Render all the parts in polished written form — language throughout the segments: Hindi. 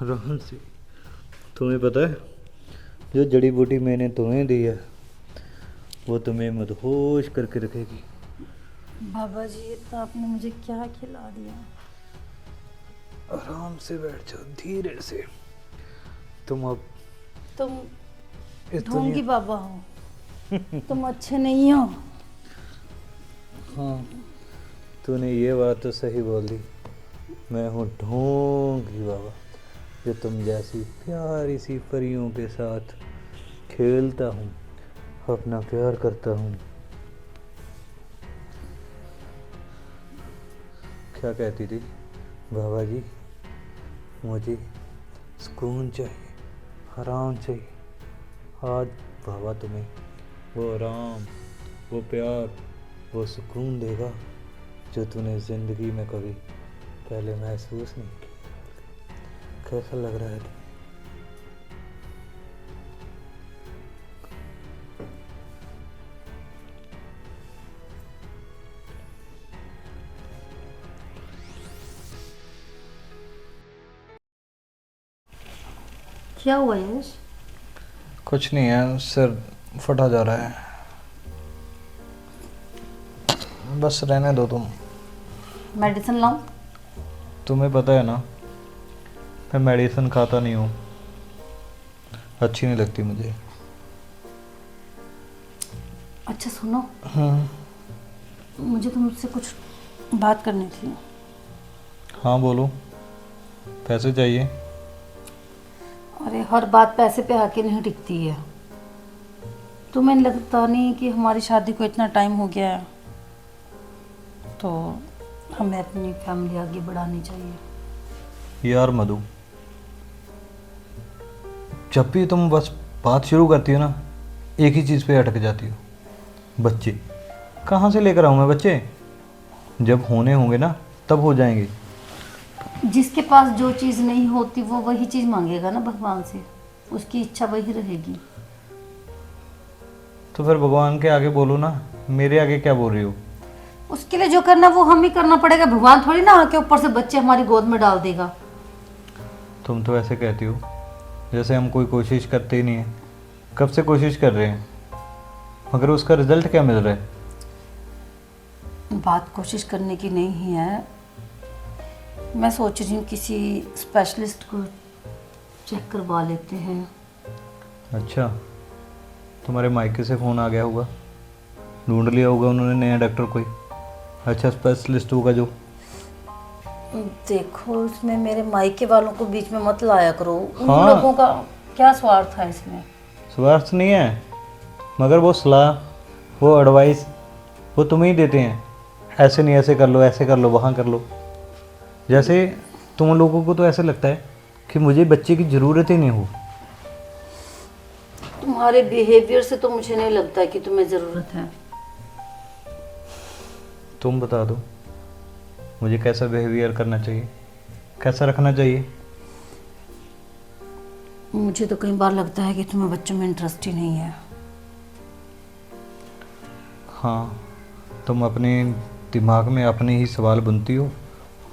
आराम से। तुम्हें पता है जो जड़ी बूटी मैंने तुम्हें दी है वो तुम्हें मदहोश करके रखेगी। बाबा जी, तो आपने मुझे क्या खिला दिया। आराम से बैठ जाओ धीरे से। तुम अब तुम इस दुनिया ढोंगी बाबा हो, तुम अच्छे नहीं हो। हाँ, तूने ये बात तो सही बोल दी। मैं हूँ ढोंगी बाबा, जो तुम जैसी प्यारी सी परियों के साथ खेलता हूँ, अपना प्यार करता हूँ। क्या कहती थी बाबा जी? मुझे सुकून चाहिए, आराम चाहिए। आज बाबा तुम्हें वो आराम, वो प्यार, वो सुकून देगा जो तूने ज़िंदगी में कभी पहले महसूस नहीं किया। कैसा लग रहा है तुम्हें? क्या हुआ यश? कुछ नहीं है, सिर फटा जा रहा है। बस रहने दो तुम। मेडिसिन लाऊं? तुम्हें पता है ना, मैं मेडिसिन खाता नहीं हूँ, अच्छी नहीं लगती मुझे। अच्छा सुनो, हाँ। मुझे तुमसे कुछ बात करनी थी। हाँ बोलो, पैसे चाहिए? अरे हर बात पैसे पे आके नहीं टिकती है। तुम्हें लगता नहीं कि हमारी शादी को इतना टाइम हो गया है, तो हमें अपनी फैमिली आगे बढ़ानी चाहिए। यार मधु, जब भी तुम बस बात शुरू करती हो ना, एक ही चीज़ पे अटक जाती हो। बच्चे कहाँ से लेकर आऊँ मैं बच्चे? जब होने होंगे ना तब हो जाएंगे। जिसके पास जो चीज़ नहीं होती वो वही चीज़ मांगेगा ना भगवान से, उसकी इच्छा वही रहेगी। तो फिर भगवान के आगे बोलो ना, मेरे आगे क्या बोल रही हो? उसके लिए जो करना वो हम ही करना पड़ेगा। भगवान थोड़ी ना आके ऊपर से बच्चे हमारी गोद में डाल देगा। तुम तो ऐसे कहती हो जैसे हम कोई कोशिश करते ही नहीं है। कब से कोशिश कर रहे हैं, मगर उसका रिजल्ट क्या मिल रहा है? बात कोशिश करने की नहीं है, मैं सोच रही हूँ किसी स्पेशलिस्ट को चेक करवा लेते हैं। अच्छा, तुम्हारे मायके से फ़ोन आ गया होगा, ढूंढ लिया होगा उन्होंने नया डॉक्टर कोई अच्छा स्पेशलिस्ट होगा जो। देखो, इसमें मेरे मायके वालों को बीच में मत लाया करो। उन हाँ। लोगों का क्या स्वार्थ है इसमें? स्वार्थ नहीं है, मगर वो सलाह, वो एडवाइस वो तुम्हें ही देते हैं। ऐसे नहीं, ऐसे कर लो, ऐसे कर लो, वहाँ कर लो। जैसे तुम लोगों को तो ऐसे लगता है कि मुझे बच्चे की ज़रूरत ही नहीं हो। तुम्हारे बिहेवियर से तो मुझे नहीं लगता कि तुम्हें ज़रूरत है। तुम बता दो मुझे कैसा बिहेवियर करना चाहिए, कैसा रखना चाहिए? मुझे तो कई बार लगता है कि तुम्हें बच्चों में इंटरेस्ट ही नहीं है। हाँ, तुम अपने दिमाग में अपने ही सवाल बुनती हो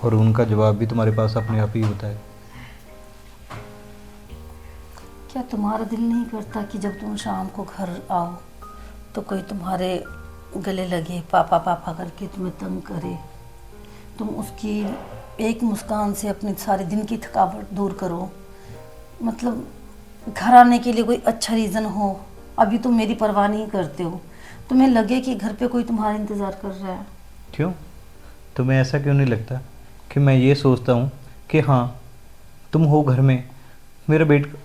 और उनका जवाब भी तुम्हारे पास अपने आप ही होता है। क्या तुम्हारा दिल नहीं करता कि जब तुम शाम को घर आओ तो कोई तुम्हारे गले लगे, पापा पापा करके तुम्हें तंग करे, तुम उसकी एक मुस्कान से अपने सारे दिन की थकावट दूर करो? मतलब घर आने के लिए कोई अच्छा रीज़न हो। अभी तुम मेरी परवाह नहीं करते हो, तुम्हें लगे कि घर पे कोई तुम्हारा इंतज़ार कर रहा है। क्यों? तुम्हें ऐसा क्यों नहीं लगता कि मैं ये सोचता हूँ कि हाँ, तुम हो घर में, मेरा बेट।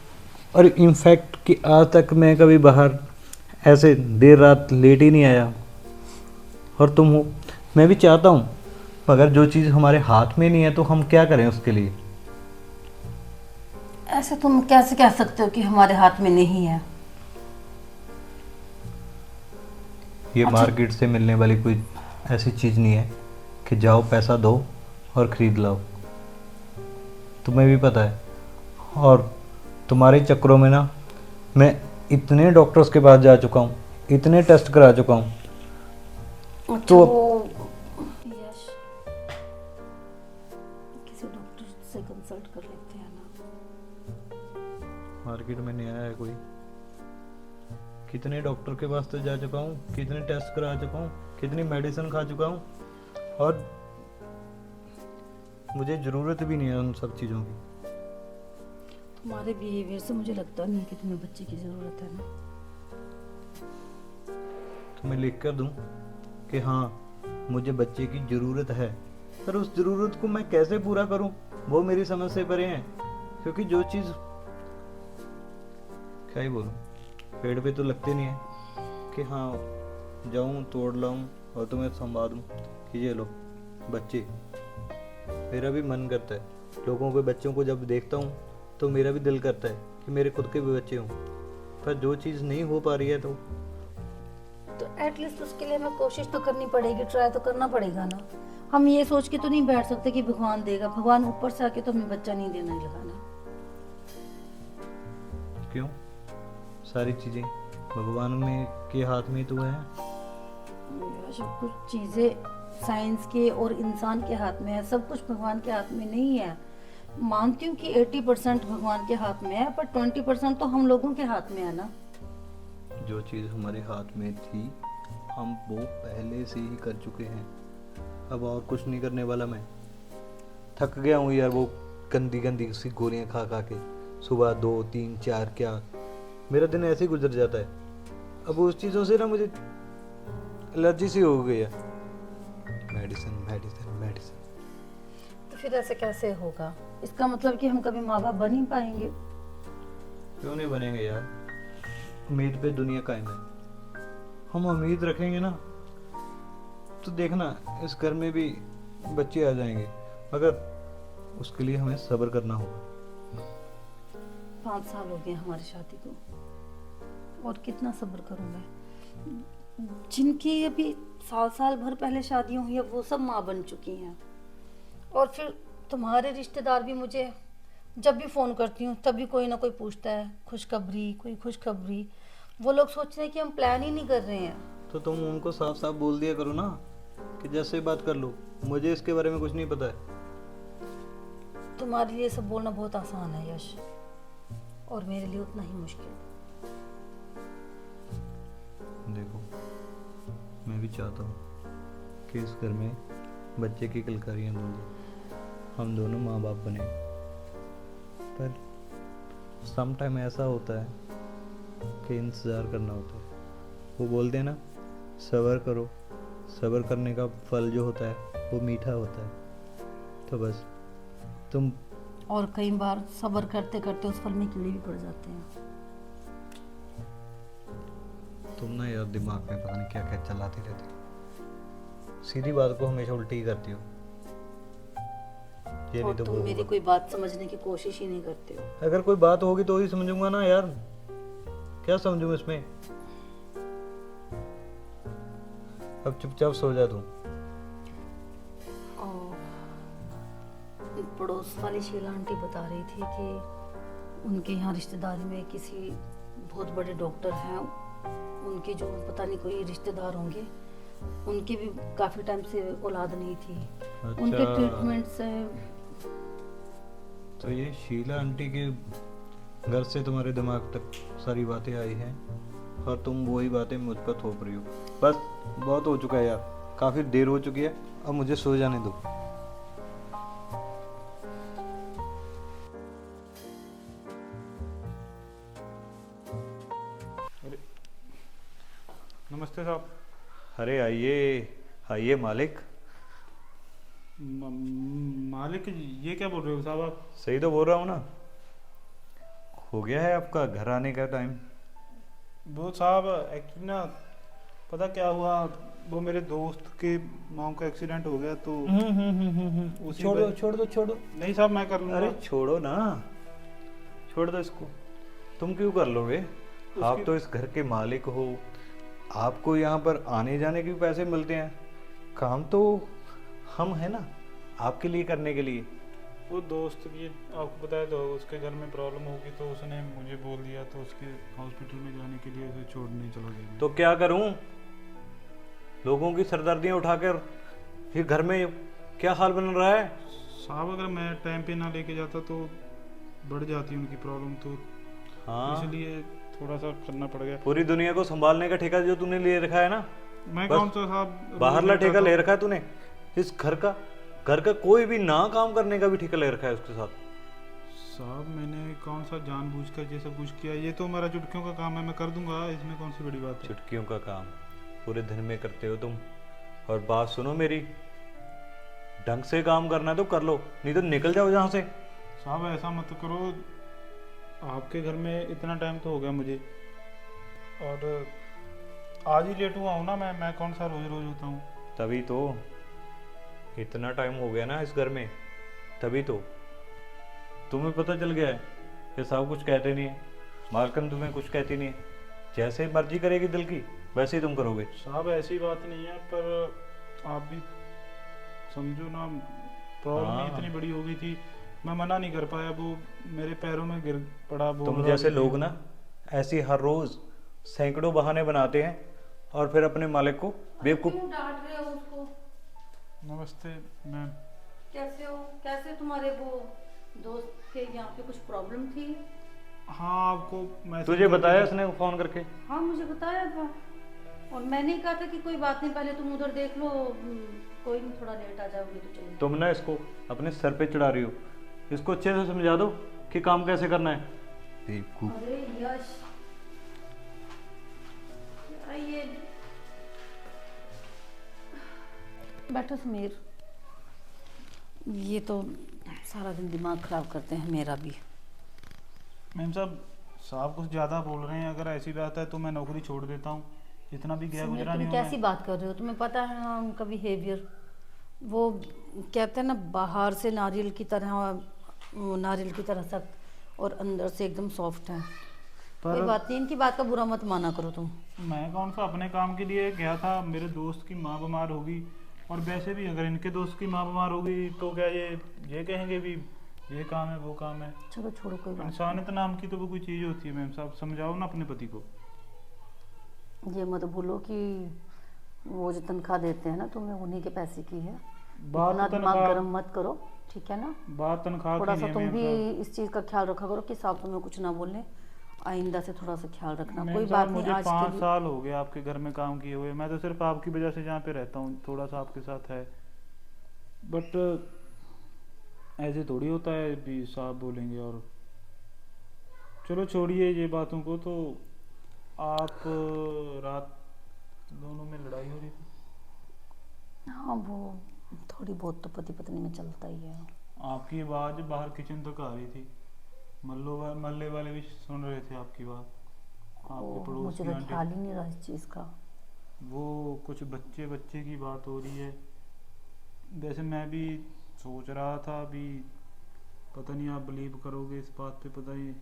और इनफैक्ट कि आज तक मैं कभी बाहर ऐसे देर रात लेट ही नहीं आया, और तुम हो। मैं भी चाहता हूँ, मगर जो चीज़ हमारे हाथ में नहीं है तो हम क्या करें उसके लिए? ऐसे तुम कैसे कह सकते हो कि हमारे हाथ में नहीं है? ये अच्छा। मार्केट से मिलने वाली कोई ऐसी चीज़ नहीं है कि जाओ पैसा दो और ख़रीद लाओ। तुम्हें भी पता है, और तुम्हारे चक्करों में ना मैं इतने डॉक्टर्स के पास जा चुका हूँ, इतने टेस्ट करा चुका हूँ। अच्छा, तो वो यश, किसी डॉक्टर से कंसल्ट कर लेते सकते हैं ना। मार्केट में नहीं आया है कोई। कितने डॉक्टर के पास तो जा चुका हूँ, कितने टेस्ट करा चुका हूँ, कितनी मेडिसिन खा चुका हूँ, और मुझे ज़रूरत भी नहीं है उन सब चीज़ों की। तुम्हारे बिहेवियर से मुझे लगता नहीं कि तुम्हें बच्चे की ज़रूरत है ना। तो मैं लिख कर दूँ कि हाँ मुझे बच्चे की ज़रूरत है, पर उस ज़रूरत को मैं कैसे पूरा करूँ वो मेरी समझ से परे है। क्योंकि जो चीज़, क्या ही बोलूँ, पेड़ पे तो लगते नहीं है कि हाँ जाऊँ तोड़ लाऊं और तुम्हें संभालूं कि ये लो बच्चे। मेरा भी मन करता है, लोगों के बच्चों को जब देखता हूँ तो मेरा भी दिल करता है कि मेरे खुद के भी बच्चे हों, पर जो चीज़ नहीं हो पा रही है तो एटलीस्ट उसके लिए हमें कोशिश तो करनी पड़ेगी, ट्राई तो करना पड़ेगा ना। हम ये सोच के तो नहीं बैठ सकते कि भगवान देगा, भगवान ऊपर से आके तो हमें बच्चा नहीं देना ही लगाना। क्यों, सारी चीज़ें भगवान में के हाथ में तो है। कुछ चीज़ें साइंस के और इंसान के हाथ में है, सब कुछ भगवान के हाथ में नहीं है। मानती हूँ कि 80% भगवान के हाथ में है, पर 20% तो हम लोगों के हाथ में है ना। जो चीज़ हमारे हाथ में थी हम वो पहले से ही कर चुके हैं, अब और कुछ नहीं करने वाला। मैं थक गया हूँ यार वो गंदी गंदी सी गोलियाँ खा खा के, सुबह 2 3 4, क्या मेरा दिन ऐसे ही गुजर जाता है। अब उस चीज़ों से ना मुझे एलर्जी सी हो गई है। Medicine medicine medicine. तो फिर ऐसे कैसे होगा? इसका मतलब कि हम कभी माँ बाप बन ही पाएंगे? क्यों नहीं बनेंगे यार, उम्मीद पे दुनिया कायम है। हम उम्मीद रखेंगे ना तो देखना इस घर में भी बच्चे आ जाएंगे, मगर उसके लिए हमें सब्र करना होगा। 5 साल हो गए हमारी शादी को, और कितना सब्र करूं मैं? जिनकी अभी साल भर पहले शादियां हुई है वो सब माँ बन चुकी हैं, और फिर तुम्हारे रिश्तेदार भी मुझे जब भी फ़ोन करती हूँ तभी कोई ना कोई पूछता है खुशखबरी, कोई खुशखबरी। वो लोग सोच रहे हैं कि हम प्लान ही नहीं कर रहे हैं। तो तुम उनको साफ साफ बोल दिया करो ना कि जैसे बात कर लो, मुझे इसके बारे में कुछ नहीं पता है। तुम्हारे लिए सब बोलना बहुत आसान है यश, और मेरे लिए उतना ही मुश्किल। देखो मैं भी चाहता हूँ कि इस घर में बच्चे की किलकारियाँ दूँ, हम दोनों माँ बाप बने, पर सम टाइम ऐसा होता है कि इंतज़ार करना होता है। वो बोलते हैं ना सब्र करो, सब्र करने का फल जो होता है वो मीठा होता है। तो बस तुम, और कई बार सब्र करते करते उस फल में कीड़े भी पड़ जाते हैं। तुम ना यार दिमाग में पता नहीं क्या क्या चलाती रहती हो, सीधी बात को हमेशा उल्टी ही करती हो। ये और नहीं तो तुम वो मेरी होगा। कोई बात समझने की कोशिश ही नहीं करते हो। अगर कोई बात होगी तो ही समझूंगा ना यार, क्या समझूं इसमें। अब चुपचाप सो जा तू। और पड़ोस वाली शीला आंटी बता रही थी कि उनके यहाँ रिश्तेदारी में किसी बहुत बड़े डॉक्टर हैं, उनके जो पता नहीं कोई रिश्तेदार होंगे, उनकी भी काफ़ी टाइम से औलाद नहीं थी। उनके ट्रीटमेंट से। तो ये शीला आंटी के घर से तुम्हारे दिमाग तक सारी बातें आई हैं और तुम वही बातें मुझ पर थोप रही हो। बस बहुत हो चुका है यार, काफ़ी देर हो चुकी है, अब मुझे सो जाने दो। नमस्ते साहब। अरे आइए आइए मालिक। मालिक ये क्या बोल रहे हो साहब आप? सही तो बोल रहा हूँ ना, हो गया है आपका घर आने का टाइम। वो साहब एक्चुअली ना पता क्या हुआ, वो मेरे दोस्त के मॉम का एक्सीडेंट हो गया तो उसी छोड़ो वजह- छोड़ दो छोड़ो। नहीं साहब मैं कर लूँगा। अरे छोड़ो ना, छोड़ दो इसको। तुम क्यों कर लोगे, आप तो इस घर के मालिक हो, आपको यहाँ पर आने जाने के भी पैसे मिलते हैं, काम तो हम है ना आपके लिए करने के लिए। वो दोस्त की आपको बताया तो उसके घर में प्रॉब्लम होगी तो उसने मुझे बोल दिया, तो उसके हॉस्पिटल में जाने के लिए उसे छोड़ने चला गया। तो क्या करूं, लोगों की सरदर्दियां उठाकर ये घर में क्या हाल बन रहा है। साहब अगर मैं टाइम पे ना लेके जाता तो बढ़ जाती है उनकी प्रॉब्लम, तो हाँ, इसलिए थोड़ा सा करना पड़ गया। पूरी दुनिया को संभालने का ठेका जो तूने ले रखा है ना, मैं बस कौन सा साहब रोज बाहरला लेटा ठेका था। ले रखा है तूने, इस घर का कोई भी ना काम करने का भी ठेका ले रखा है उसके साथ। साहब मैंने कौन सा जानबूझकर ये सब कुछ किया, ये तो मेरा चुटकियों का काम है, मैं कर दूंगा, इसमें कौन सी बड़ी बात है। चुटकियों का काम पूरे दिन में करते हो तुम। और बात सुनो मेरी, ढंग से काम करना है तो कर लो, नहीं तो निकल जाओ यहाँ से। साहब ऐसा मत करो, आपके घर में इतना टाइम तो हो गया मुझे, और आज ही लेट हुआ हूँ ना मैं कौन सा रोज रोज होता हूँ। तभी तो इतना टाइम हो गया ना इस घर में, तभी तो तुम्हें पता चल गया है कि साहब कुछ कहते नहीं है, मालकन तुम्हें कुछ कहती नहीं है, जैसे मर्जी करेगी दिल की वैसे ही तुम करोगे। साहब ऐसी बात नहीं है, पर आप भी समझो ना, प्रॉब्लम हाँ। इतनी बड़ी हो गई थी, मैं मना नहीं कर पाया, वो मेरे पैरों में गिर पड़ा। वो तुम जैसे लोग ना ऐसे हर रोज सैकड़ों बहाने बनाते हैं और फिर अपने मालिक को बेवकूफ। क्यों डांट रहे हो उसको? नमस्ते मैम। कैसे हो? कैसे तुम्हारे वो दोस्त के यहाँ पे कुछ प्रॉब्लम थी? हाँ आपको मैं तुझे बताया उसने फोन करके? हाँ मुझे बताया था, और मैंने ही कहा था कि कोई बात नहीं, पहले तुम उधर देख लो, कोई नहीं, थोड़ा लेट आ जाओगे तो चलेगा। तुम ना इसको अपने सर पे चढ़ा रही हो, इसको अच्छे से समझा दो कि काम कैसे करना है। बेवकूफ। अरे यश, क्या ये, बैठो समीर, ये तो सारा दिन दिमाग खराब करते हैं मेरा भी। मैम साहब कुछ ज़्यादा बोल रहे हैं, अगर ऐसी बात है तो मैं नौकरी छोड़ देता हूँ, इतना भी गया समीर, गुजरा तुम नहीं हूँ कैसी मैं। बात कर रहे हो? तुम्हें पता है ना उनका बिहेवियर, वो कहते हैं ना बाहर से नारियल की तरह सख्त और अंदर से एकदम सॉफ्ट है। कोई बात नहीं, इनकी बात का बुरा मत माना करो तुम। मैं कौन सा अपने काम के लिए गया था, मेरे दोस्त की माँ बीमार होगी, और वैसे भी अगर इनके दोस्त की माँ बीमार होगी तो क्या ये कहेंगे भी ये काम है वो काम है। चलो छोड़ो, कोई बात इंसानियत नाम की तो वो कोई चीज़ होती है मैम साहब, समझाओ ना अपने पति को। नहीं। ये मत भूलो कि वो जो तनख्वाह देते हैं ना तुम्हें, उन्हीं के पैसे की है। बात इतना दिमाग तनख्वाह गर्म मत करो, ठीक है ना? बात तनख्वाह थोड़ा की सा नहीं तुम है भी मैम साहब। इस चीज़ का ख्याल रखा करो कि साहब तुम्हें कुछ ना बोले, आइंदा से थोड़ा सा ख्याल रखना। मैम कोई साहब, बात नहीं, मुझे आज 5 के लिए साल हो गए आपके घर में काम किए हुए, मैं तो सिर्फ आपकी वजह से जहाँ पे रहता हूँ थोड़ा सा आपके साथ है, बट ऐसे थोड़ी होता है भी साहब बोलेंगे। और चलो छोड़िए ये बातों को, तो आप रात दोनों में लड़ाई हो रही थी? हाँ, वो थोड़ी बहुत तो पति पत्नी में चलता ही है। आपकी आवाज़ बाहर किचन तक आ रही थी, मल्ले वाले भी सुन रहे थे आपकी बात, आपके पड़ोस मुझे की तो आंटी। ख्याल ही नहीं रहा इस चीज़ का। वो कुछ बच्चे की बात हो रही है, वैसे मैं भी सोच रहा था अभी, पता नहीं आप बिलीव करोगे इस बात पे, पता नहीं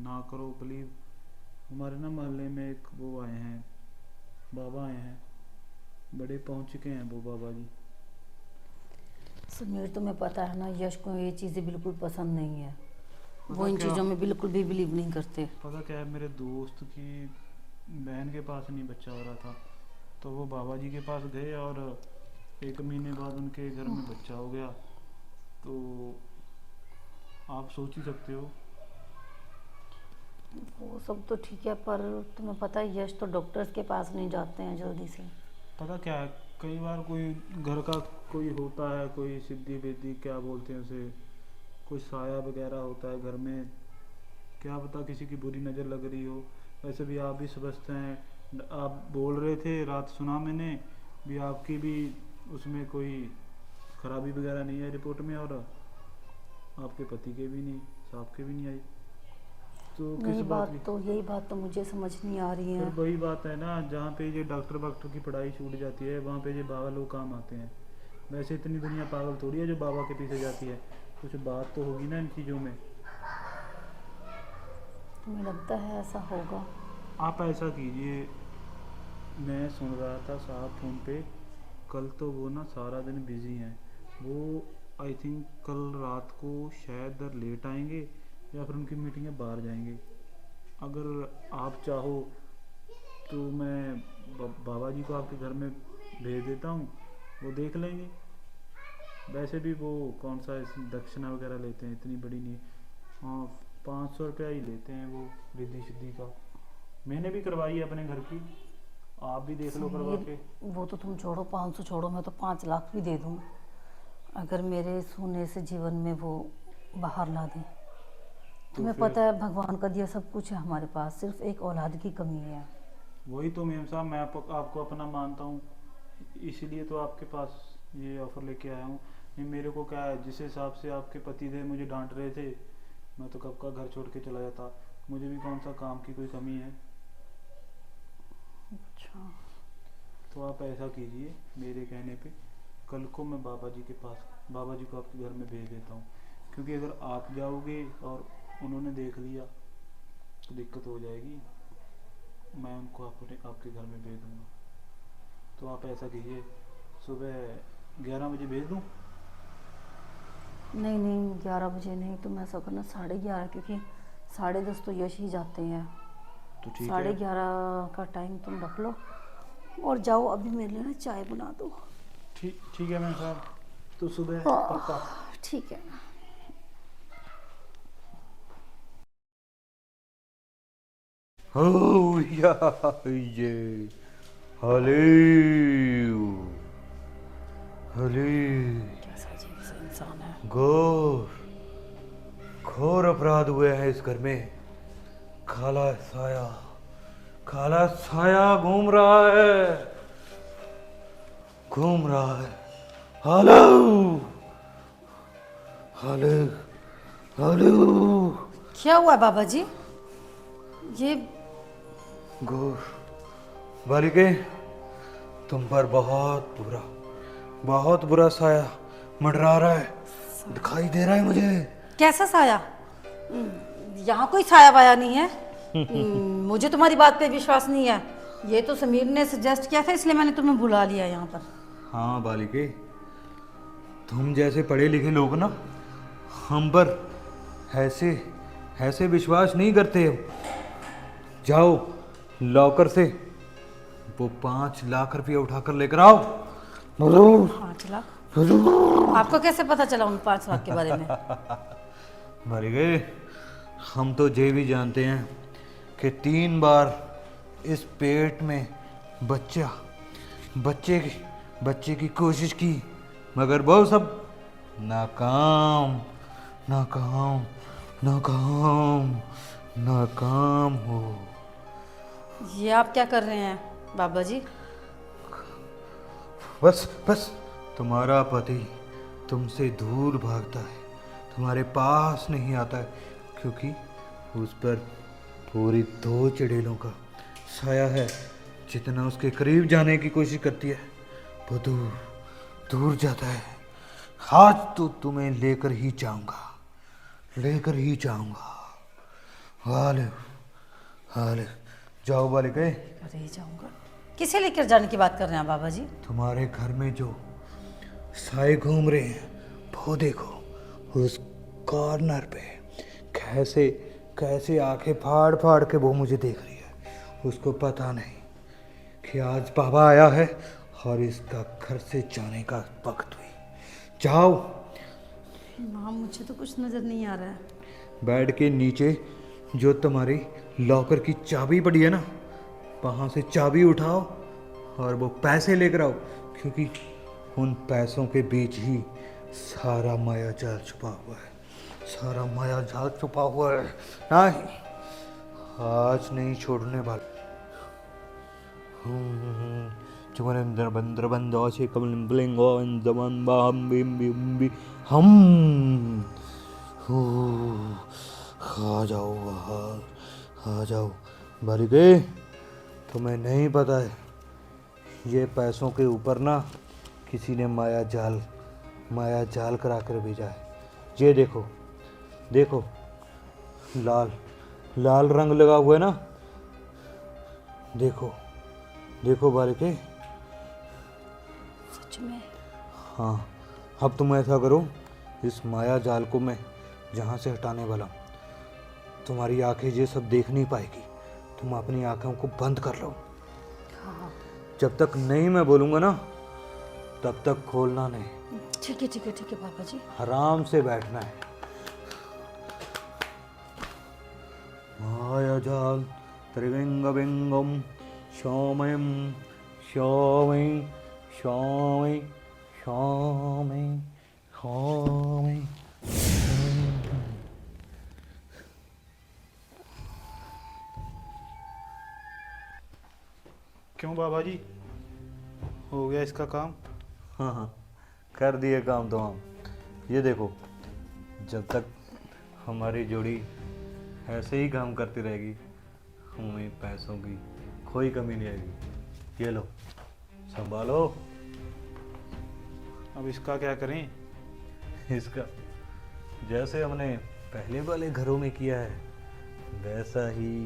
ना करो बिलीव। हमारे ना मोहल्ले में एक वो आए हैं, बाबा आए हैं, बड़े पहुंच चुके हैं वो बाबा जी। समीर, तुम्हें पता है ना यश को ये चीज़ें बिल्कुल पसंद नहीं है, वो पता इन क्या? चीज़ों में बिल्कुल भी बिलीव नहीं करते। पता क्या है, मेरे दोस्त की बहन के पास नहीं बच्चा हो रहा था, तो वो बाबा जी के पास गए और 1 महीने बाद उनके घर में बच्चा हो गया, तो आप सोच ही सकते हो। वो सब तो ठीक है, पर तुम्हें पता है यश तो डॉक्टर्स के पास नहीं जाते हैं जल्दी से। पता क्या है, कई बार कोई घर का कोई होता है, कोई सिद्धि विद्धि क्या बोलते हैं उसे, कोई साया वगैरह होता है घर में, क्या पता किसी की बुरी नज़र लग रही हो। वैसे भी आप भी समझते हैं, आप बोल रहे थे रात सुना मैंने भी, आपकी भी उसमें कोई खराबी वगैरह नहीं है रिपोर्ट में, और आपके पति के भी नहीं, साहब के भी नहीं आई, तो किस बात की? यही बात तो मुझे समझ नहीं आ रही है। फिर वही बात है ना, जहाँ पे ये डॉक्टर की पढ़ाई छूट जाती है वहाँ पे ये बाबा लोग काम आते हैं। वैसे इतनी दुनिया पागल थोड़ी है जो बाबा के पीछे जाती है, कुछ बात तो होगी ना इन चीज़ों में। तुम्हें लगता है ऐसा होगा? आप ऐसा कीजिए, मैं सुन रहा था साहब फ़ोन पे, कल तो वो ना सारा दिन बिज़ी हैं, वो आई थिंक कल रात को शायद लेट आएंगे या फिर उनकी मीटिंगें बाहर जाएंगे। अगर आप चाहो तो मैं बाबा जी को आपके घर में भेज देता हूँ, वो देख लेंगे। वैसे भी वो कौन सा दक्षिणा वगैरह लेते हैं, इतनी बड़ी नहीं, हाँ 500 रुपया ही लेते हैं वो रिद्धि सिद्धि का। मैंने भी करवाई है अपने घर की, आप भी देख लो करवा के। वो तो तुम छोड़ो, 500 छोड़ो, मैं तो 5 लाख भी दे दूँ अगर मेरे सोने से जीवन में वो बाहर ला दें। तुम्हें फिर- पता है भगवान का दिया सब कुछ है हमारे पास, सिर्फ एक औलाद की कमी है। वही तो मेम साहब, मैं आपको अपना मानता हूँ, इसीलिए तो आपके पास ये ऑफर लेके आया हूँ। नहीं मेरे को क्या है, जिस हिसाब से आपके पति थे मुझे डांट रहे थे, मैं तो कब का घर छोड़ के चला जाता। मुझे भी कौन सा काम की कोई कमी है। अच्छा, तो आप ऐसा कीजिए, मेरे कहने पे कल को मैं बाबा जी को आपके घर में भेज देता हूँ, क्योंकि अगर आप जाओगे और उन्होंने देख लिया तो दिक्कत हो जाएगी। मैं उनको आपके घर में भेज दूँगा। तो आप ऐसा कीजिए, सुबह 11 बजे भेज दूँ? नहीं नहीं 11 बजे नहीं, तुम ऐसा करना 11:30, क्योंकि 10:30 तो यश ही जाते हैं। तो ठीक है। 11:30 का टाइम तुम रख लो और जाओ, अभी मेरे लिए ना चाय बना दो। ठीक है मैम साहब, तो सुबह पक्का। ठीक है। Oh yeah, ये हेलो हेलो कैसा अजीब सा इंसान है। घोर अपराध हुए हैं इस घर में। काला साया घूम रहा है। Hello hello hello. क्या हुआ बाबा जी? ये घोर बालिके, तुम पर बहुत बुरा साया मंडरा रहा है, दिखाई दे रहा है मुझे। कैसा साया? यहाँ कोई साया वाया नहीं है। मुझे तुम्हारी बात पे विश्वास नहीं है। ये तो समीर ने सजेस्ट किया था, इसलिए मैंने तुम्हें बुला लिया यहाँ पर। हाँ बालिके, तुम जैसे पढ़े लिखे लोग ना हम पर ऐसे विश्वास नहीं करते हो। जाओ लॉकर से वो 5 लाख रुपया उठाकर लेकर आओ। 5 लाख? आपको कैसे पता चला उन 5 लाख के बारे में? मर गए। हम तो ये भी जानते हैं कि 3 बार इस पेट में बच्चे की कोशिश की, मगर वो सब नाकाम हो। ये आप क्या कर रहे हैं बाबा जी? बस तुम्हारा पति तुमसे दूर भागता है, तुम्हारे पास नहीं आता है, क्योंकि उस पर पूरी 2 चड़ेलों का साया है। जितना उसके करीब जाने की कोशिश करती है वो दूर जाता है। आज तो तुम्हें लेकर ही जाऊंगा। हाल जाओ बालिके। अरे जाऊंगा? किसे लेकर जाने की बात कर रहे हैं बाबा जी? तुम्हारे घर में जो साए घूम रहे हैं वो देखो, उस कॉर्नर पे कैसे आंखें फाड़ के वो मुझे देख रही है। उसको पता नहीं कि आज बाबा आया है और इसका घर से जाने का वक्त हुई। जाओ। माँ मुझे तो कुछ नजर नहीं आ रहा है। बेड के नीचे जो तुम्हारी लॉकर की चाबी पड़ी है ना, वहाँ से चाबी उठाओ और वो पैसे लेकर आओ, क्योंकि उन पैसों के बीच ही सारा माया जाल छुपा हुआ है। नहीं, आज नहीं छोड़ने वाला। चुमरेंद्र बंद्र बंदो से कमल ब्लिंगो जमन बाम बिम बिम बि हम आ जाओ बालिके। तुम्हें नहीं पता है, ये पैसों के ऊपर ना किसी ने माया जाल करा कर भेजा है। ये देखो लाल रंग लगा हुआ है ना, देखो बालिके। सच में? हाँ, अब तुम ऐसा करो, इस माया जाल को मैं जहाँ से हटाने वाला हूँ, तुम्हारी आंखें ये सब देख नहीं पाएगी। तुम अपनी आंखों को बंद कर लो। हाँ जब तक नहीं मैं बोलूँगा ना, तब तक खोलना नहीं। ठीक है पापा जी। आराम से बैठना है। इंद्रजाल त्रिविंगविंगम शौमयम शौमय शौमय शौमय शौमय। क्यों बाबा जी, हो गया इसका काम? हाँ हाँ, कर दिए काम तो हम। ये देखो, जब तक हमारी जोड़ी ऐसे ही काम करती रहेगी, हमें पैसों की कोई कमी नहीं आएगी। ये लो, संभालो। अब इसका क्या करें? इसका जैसे हमने पहले वाले घरों में किया है, वैसा ही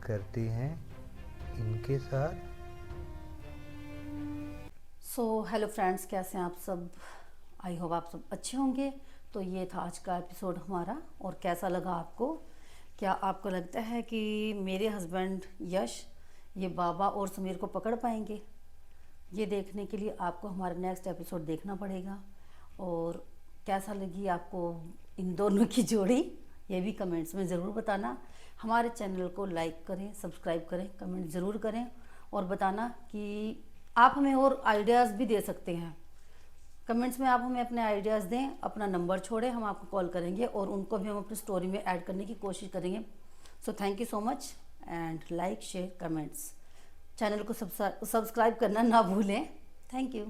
करते हैं इनके साथ। सो हेलो फ्रेंड्स, कैसे हैं आप सब? आई होप आप सब अच्छे होंगे। तो ये था आज का एपिसोड हमारा, और कैसा लगा आपको? क्या आपको लगता है कि मेरे हस्बैंड यश ये बाबा और समीर को पकड़ पाएंगे? ये देखने के लिए आपको हमारा नेक्स्ट एपिसोड देखना पड़ेगा। और कैसा लगी आपको इन दोनों की जोड़ी, ये भी कमेंट्स में ज़रूर बताना। हमारे चैनल को लाइक करें, सब्सक्राइब करें, कमेंट ज़रूर करें, और बताना कि आप हमें और आइडियाज़ भी दे सकते हैं। कमेंट्स में आप हमें अपने आइडियाज़ दें, अपना नंबर छोड़ें, हम आपको कॉल करेंगे और उनको भी हम अपनी स्टोरी में ऐड करने की कोशिश करेंगे। So thank you so much, and like share comments. Channel को सब्सक्राइब करना ना भूलें। Thank you.